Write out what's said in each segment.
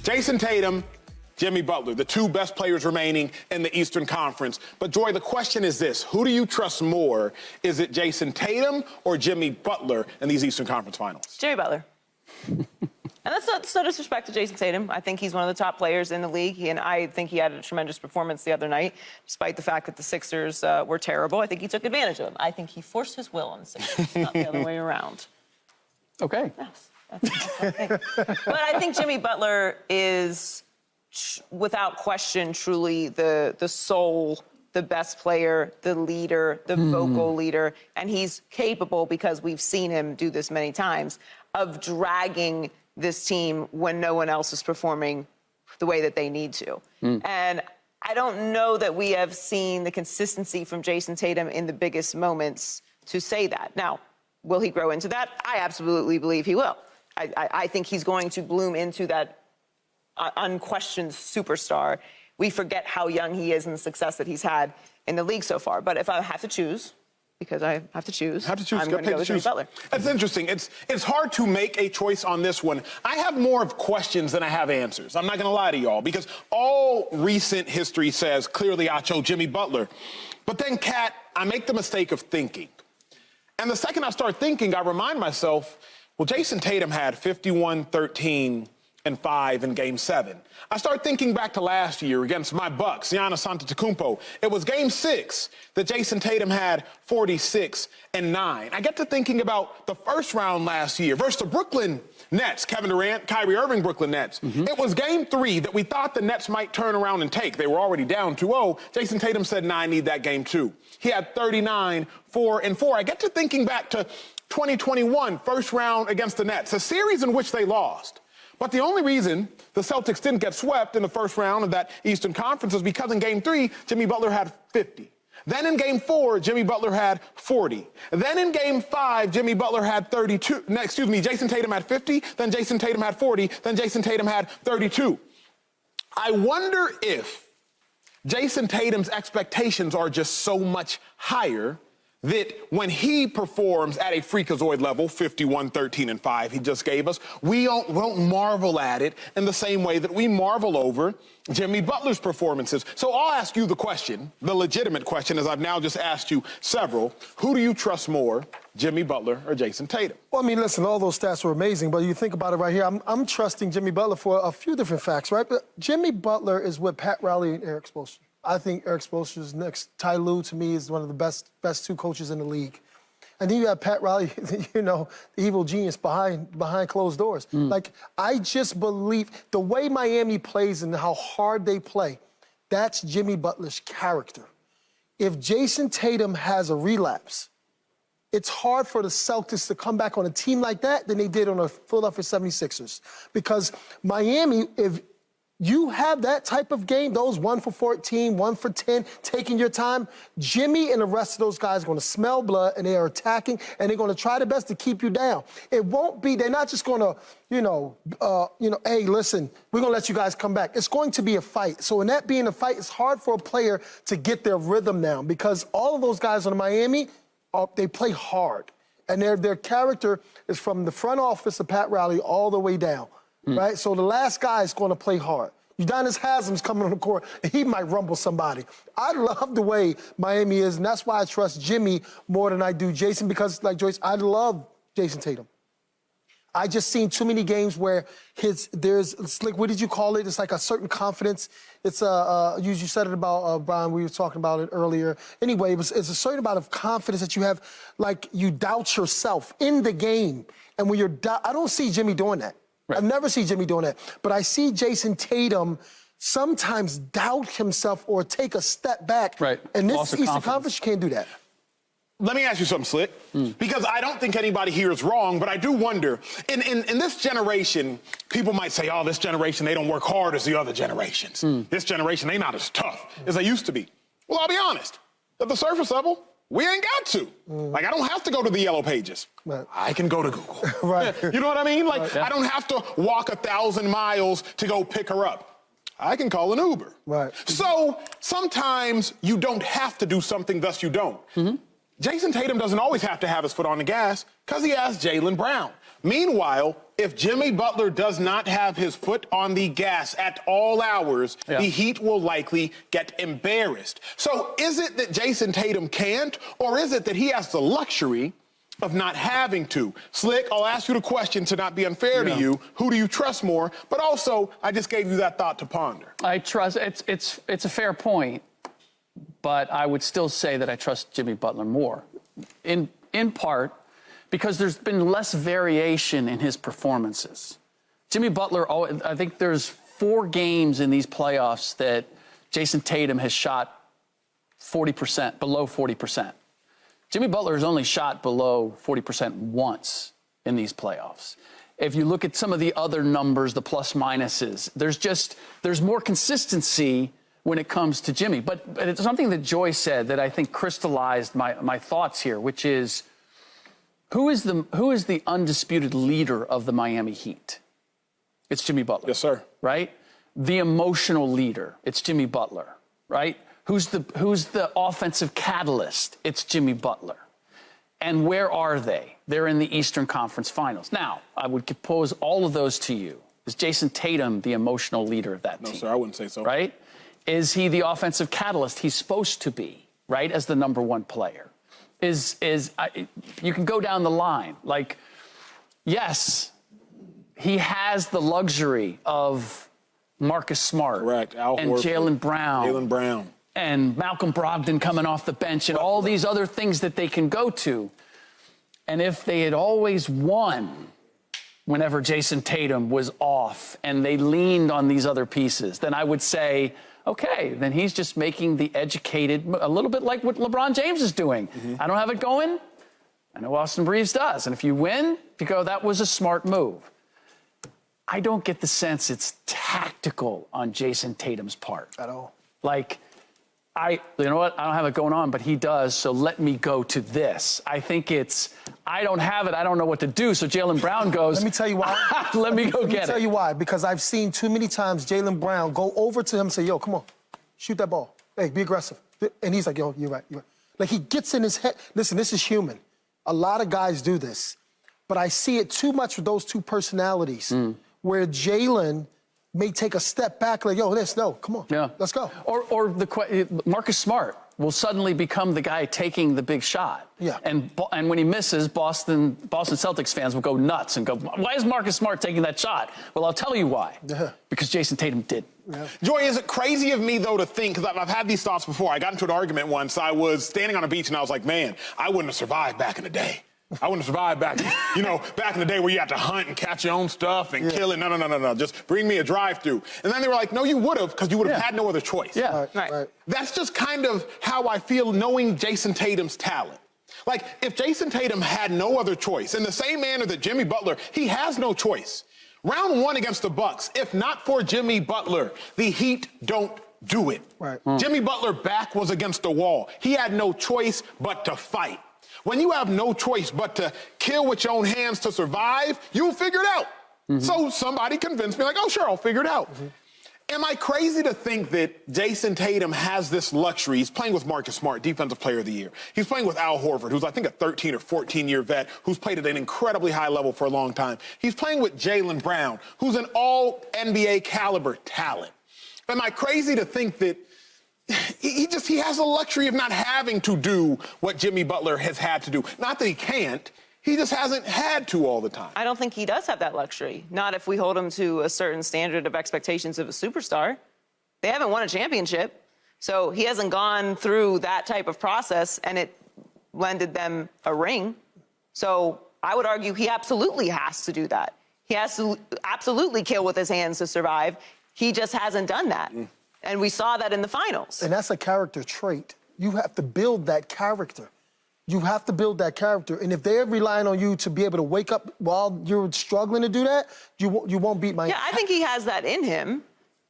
Jayson Tatum, Jimmy Butler, the two best players remaining in the Eastern Conference. But, Joy, the question is this. Who do you trust more? Is it Jayson Tatum or Jimmy Butler in these Eastern Conference Finals? Jimmy Butler. And that's no disrespect to Jayson Tatum. I think he's one of the top players in the league, and I think he had a tremendous performance the other night, despite the fact that the Sixers were terrible. I think he took advantage of them. I think he forced his will on the Sixers, not the other way around. Okay. Yes, that's what I think. But I think Jimmy Butler is, without question, truly the soul, the best player, the leader, the vocal leader, and he's capable, because we've seen him do this many times, of dragging this team when no one else is performing the way that they need to. And I don't know that we have seen the consistency from Jayson Tatum in the biggest moments to say that. Now, will he grow into that? I absolutely believe he will. I think he's going to bloom into that unquestioned superstar. We forget how young he is and the success that he's had in the league so far. But if I have to choose, because I have to choose, I'm going to go with Jimmy Butler. That's interesting. It's hard to make a choice on this one. I have more of questions than I have answers. I'm not going to lie to y'all, because all recent history says clearly Acho, Jimmy Butler. But then, Kat, I make the mistake of thinking. And the second I start thinking, I remind myself, well, Jayson Tatum had 51, 13, and 5 in Game 7. I start thinking back to last year against my Bucks, Giannis Antetokounmpo. It was Game 6 that Jayson Tatum had 46 and 9. I get to thinking about the first round last year versus the Brooklyn Nets, Kevin Durant, Kyrie Irving, Brooklyn Nets. It was Game 3 that we thought the Nets might turn around and take. They were already down 2-0. Jayson Tatum said, nah, I need that Game 2. He had 39, 4, and 4. I get to thinking back to 2021, first round against the Nets, a series in which they lost. But the only reason the Celtics didn't get swept in the first round of that Eastern Conference is because in Game 3, Jimmy Butler had 50. Then in Game 4, Jimmy Butler had 40. Then in Game 5, Jimmy Butler had 32. No, excuse me, Jayson Tatum had 50. Then Jayson Tatum had 40. Then Jayson Tatum had 32. I wonder if Jayson Tatum's expectations are just so much higher that when he performs at a freakazoid level, 51, 13, and 5 he just gave us, we won't marvel at it in the same way that we marvel over Jimmy Butler's performances. So I'll ask you the question, the legitimate question, as I've now just asked you several. Who do you trust more, Jimmy Butler or Jayson Tatum? Well, I mean, listen, all those stats were amazing, but you think about it right here, I'm trusting Jimmy Butler for a few different facts, right? But Jimmy Butler is with Pat Riley and Eric Spoelstra. I think Eric Spoelstra's next. Ty Lue, to me, is one of the best two coaches in the league. And then you have Pat Riley, you know, the evil genius behind closed doors. Like, I just believe the way Miami plays and how hard they play, that's Jimmy Butler's character. If Jayson Tatum has a relapse, it's hard for the Celtics to come back on a team like that than they did on the Philadelphia 76ers. Because Miami, if you have that type of game, those 1 for 14, 1 for 10, taking your time, Jimmy and the rest of those guys are going to smell blood, and they are attacking, and they're going to try their best to keep you down. It won't be, they're not just going to, hey, listen, we're going to let you guys come back. It's going to be a fight. So in that being a fight, it's hard for a player to get their rhythm down, because all of those guys on Miami, they play hard. And their character is from the front office of Pat Riley all the way down. Right? So the last guy is going to play hard. Udonis Haslam's coming on the court, and he might rumble somebody. I love the way Miami is, and that's why I trust Jimmy more than I do Jayson, because, like Joyce, I love Jayson Tatum. I just seen too many games where it's like, what did you call it? It's like a certain confidence. It's you said it about, Brian, we were talking about it earlier. Anyway, it's a certain amount of confidence that you have, like you doubt yourself in the game. And when I don't see Jimmy doing that. Right. I've never seen Jimmy doing that. But I see Jayson Tatum sometimes doubt himself or take a step back. Right. And this Eastern Conference, you can't do that. Let me ask you something, Slick, because I don't think anybody here is wrong, but I do wonder, in this generation, people might say, oh, this generation, they don't work hard as the other generations. This generation, they not as tough as they used to be. Well, I'll be honest. At the surface level, we ain't got to. Like, I don't have to go to the yellow pages. Right. I can go to Google. Right. You know what I mean? Like, I don't have to walk 1,000 miles to go pick her up. I can call an Uber. Right. So sometimes you don't have to do something, thus you don't. Jayson Tatum doesn't always have to have his foot on the gas because he has Jaylen Brown. Meanwhile, if Jimmy Butler does not have his foot on the gas at all hours, the Heat will likely get embarrassed. So is it that Jayson Tatum can't, or is it that he has the luxury of not having to? Slick, I'll ask you the question to not be unfair to you. Who do you trust more? But also, I just gave you that thought to ponder. I trust, it's a fair point, but I would still say that I trust Jimmy Butler more. In part, because there's been less variation in his performances. Jimmy Butler, I think there's 4 games in these playoffs that Jayson Tatum has shot 40%, below 40%. Jimmy Butler has only shot below 40% once in these playoffs. If you look at some of the other numbers, the plus minuses, there's more consistency when it comes to Jimmy. But it's something that Joy said that I think crystallized my thoughts here, which is, who is the undisputed leader of the Miami Heat? It's Jimmy Butler. Yes, sir. Right? The emotional leader, it's Jimmy Butler, right? Who's the offensive catalyst? It's Jimmy Butler. And where are they? They're in the Eastern Conference Finals. Now, I would pose all of those to you. Is Jayson Tatum the emotional leader of that team? No, sir, I wouldn't say so. Right? Is he the offensive catalyst he's supposed to be, right, as the number 1 player? You can go down the line. Like, yes, he has the luxury of Marcus Smart. Correct. And Jaylen Brown. And Malcolm Brogdon coming off the bench and all these other things that they can go to. And if they had always won whenever Jayson Tatum was off and they leaned on these other pieces, then I would say, okay, then he's just making the educated, a little bit like what LeBron James is doing. I don't have it going. I know Austin Reeves does. And if you win, you go, that was a smart move. I don't get the sense it's tactical on Jayson Tatum's part. At all. Like, you know what? I don't have it going on, but he does, so let me go to this. I think it's, I don't have it, I don't know what to do, so Jaylen Brown goes, Let me tell you why. let me go get it. Let me tell you why, because I've seen too many times Jaylen Brown go over to him and say, yo, come on, shoot that ball. Hey, be aggressive. And he's like, yo, you're right. Like, he gets in his head. Listen, this is human. A lot of guys do this. But I see it too much with those two personalities, where Jaylen may take a step back, like, yo, come on, let's go. Or Marcus Smart will suddenly become the guy taking the big shot. Yeah. And when he misses, Boston Celtics fans will go nuts and go, why is Marcus Smart taking that shot? Well, I'll tell you why. Because Jayson Tatum did. Joy, is it crazy of me, though, to think, because I've had these thoughts before. I got into an argument once. I was standing on a beach, and I was like, man, I wouldn't have survived back in the day. I wouldn't have survived back in the day where you had to hunt and catch your own stuff and kill it. No. Just bring me a drive-through. And then they were like, no, you would have, because you would have had no other choice. Yeah. Right. That's just kind of how I feel knowing Jayson Tatum's talent. Like, if Jayson Tatum had no other choice, in the same manner that Jimmy Butler, he has no choice. Round 1 against the Bucks, if not for Jimmy Butler, the Heat don't do it. Right. Jimmy Butler's back was against the wall. He had no choice but to fight. When you have no choice but to kill with your own hands to survive, you'll figure it out. So somebody convinced me, like, oh, sure, I'll figure it out. Am I crazy to think that Jayson Tatum has this luxury? He's playing with Marcus Smart, Defensive Player of the Year. He's playing with Al Horford, who's, I think, a 13 or 14-year vet who's played at an incredibly high level for a long time. He's playing with Jaylen Brown, who's an all-NBA caliber talent. Am I crazy to think that he has the luxury of not having to do what Jimmy Butler has had to do? Not that he can't. He just hasn't had to all the time. I don't think he does have that luxury. Not if we hold him to a certain standard of expectations of a superstar. They haven't won a championship, so he hasn't gone through that type of process, and it lended them a ring. So I would argue he absolutely has to do that. He has to absolutely kill with his hands to survive. He just hasn't done that. And we saw that in the finals. And that's a character trait. You have to build that character. You have to build that character. And if they're relying on you to be able to wake up while you're struggling to do that, you won't beat Miami. Yeah, I think he has that in him.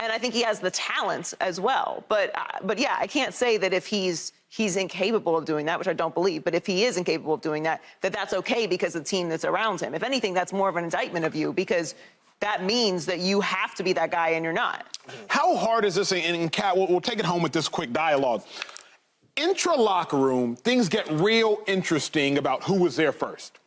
And I think he has the talents as well. But yeah, I can't say that if he's incapable of doing that, which I don't believe, but if he is incapable of doing that, that's okay because of the team that's around him. If anything, that's more of an indictment of you, because that means that you have to be that guy and you're not. How hard is this? And Kat, we'll take it home with this quick dialogue. Intra-locker room, things get real interesting about who was there first.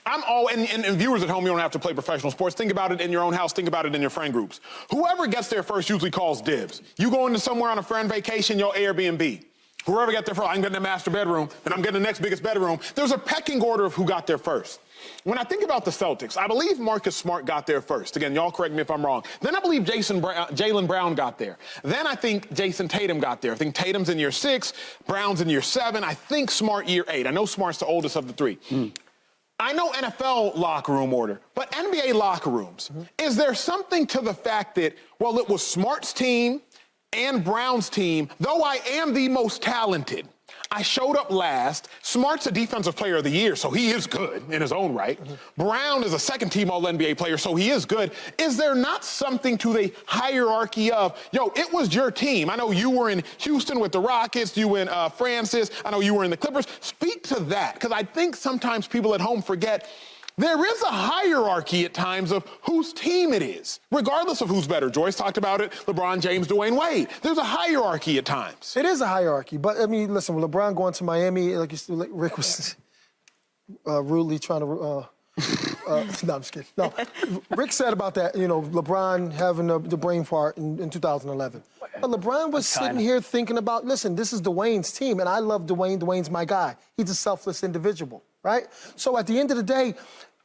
And viewers at home, you don't have to play professional sports. Think about it in your own house. Think about it in your friend groups. Whoever gets there first usually calls dibs. You go into somewhere on a friend vacation, you'll Airbnb. Whoever got there first, I'm getting the master bedroom, then I'm getting the next biggest bedroom. There's a pecking order of who got there first. When I think about the Celtics, I believe Marcus Smart got there first. Again, y'all correct me if I'm wrong. Then I believe Jaylen Brown got there. Then I think Jayson Tatum got there. I think Tatum's in year 6, Brown's in year 7. I think Smart year 8. I know Smart's the oldest of the 3. I know NFL locker room order, but NBA locker rooms, is there something to the fact that, well, it was Smart's team and Brown's team, though I am the most talented, I showed up last. Smart's a defensive player of the year, so he is good in his own right. Brown is a second-team All-NBA player, so he is good. Is there not something to the hierarchy of, yo, it was your team. I know you were in Houston with the Rockets, you in Francis, I know you were in the Clippers. Speak to that, because I think sometimes people at home forget there is a hierarchy at times of whose team it is, regardless of who's better. Joyce talked about it, LeBron James, Dwayne Wade. There's a hierarchy at times. It is a hierarchy, but, I mean, listen, with LeBron going to Miami, like Rick was rudely trying to, no, I'm just kidding. No, Rick said about that, you know, LeBron having the brain fart in 2011. But LeBron was sitting here thinking about, listen, this is Dwayne's team, and I love Dwayne. Dwayne's my guy. He's a selfless individual, right? So at the end of the day,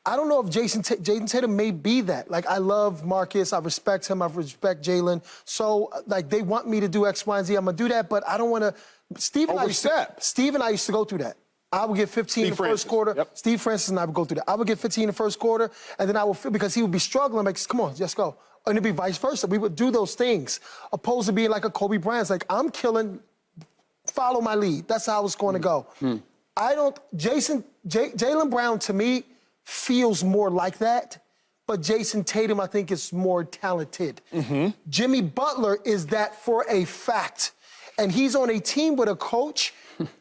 I don't know if Jayson Tatum may be that. Like, I love Marcus. I respect him. I respect Jaylen. So, like, they want me to do X, Y, and Z. I'm going to do that, but I don't want to. Steve and I used to go through that. I would get 15 in the first quarter. Yep. Steve Francis and I would go through that. I would get 15 in the first quarter, and then I would feel, because he would be struggling, like, come on, just go. And it'd be vice versa. We would do those things, opposed to being like a Kobe Bryant. It's like, I'm killing, follow my lead. That's how it's going to go. Jaylen Brown, to me, feels more like that, but Jayson Tatum, I think, is more talented. Jimmy Butler is that for a fact. And he's on a team with a coach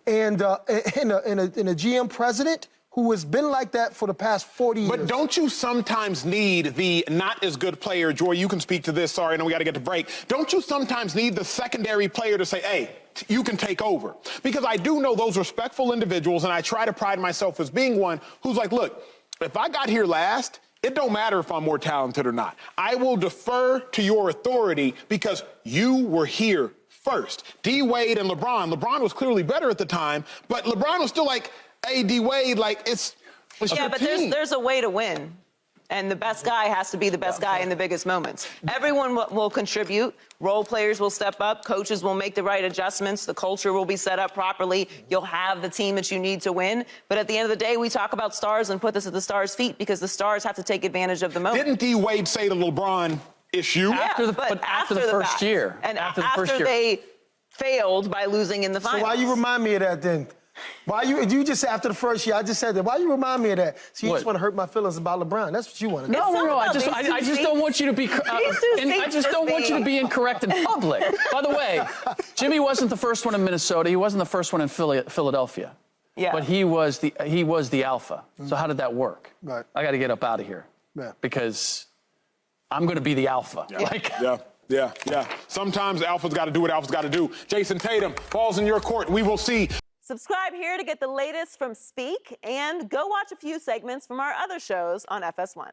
and a GM president who has been like that for the past 40 years. But don't you sometimes need the not as good player? Joy, you can speak to this. Sorry, I know we got to get to break. Don't you sometimes need the secondary player to say, hey, you can take over? Because I do know those respectful individuals, and I try to pride myself as being one who's like, look, if I got here last, it don't matter if I'm more talented or not. I will defer to your authority because you were here first. D. Wade and LeBron. LeBron was clearly better at the time, but LeBron was still like, hey, D. Wade, like, it's yeah, but there's a way to win. And the best guy has to be the best guy in the biggest moments. Everyone will contribute. Role players will step up. Coaches will make the right adjustments. The culture will be set up properly. You'll have the team that you need to win. But at the end of the day, we talk about stars and put this at the stars' feet because the stars have to take advantage of the moment. Didn't D. Wade say to LeBron, issue? Yeah, after the first fact. year. And after they failed by losing in the finals. So why you remind me of that then? Why you just say after the first year? I just said that. Why you remind me of that? So you just want to hurt my feelings about LeBron? That's what you want to do. No. I just don't want you to be. I just don't want you to be incorrect in public. By the way, Jimmy wasn't the first one in Minnesota. He wasn't the first one in Philadelphia. Yeah. But he was the alpha. So how did that work? Right. I got to get up out of here. Yeah. Because I'm going to be the alpha. Yeah. Sometimes alpha's got to do what alpha's got to do. Jayson Tatum, ball's in your court. We will see. Subscribe here to get the latest from Speak and go watch a few segments from our other shows on FS1.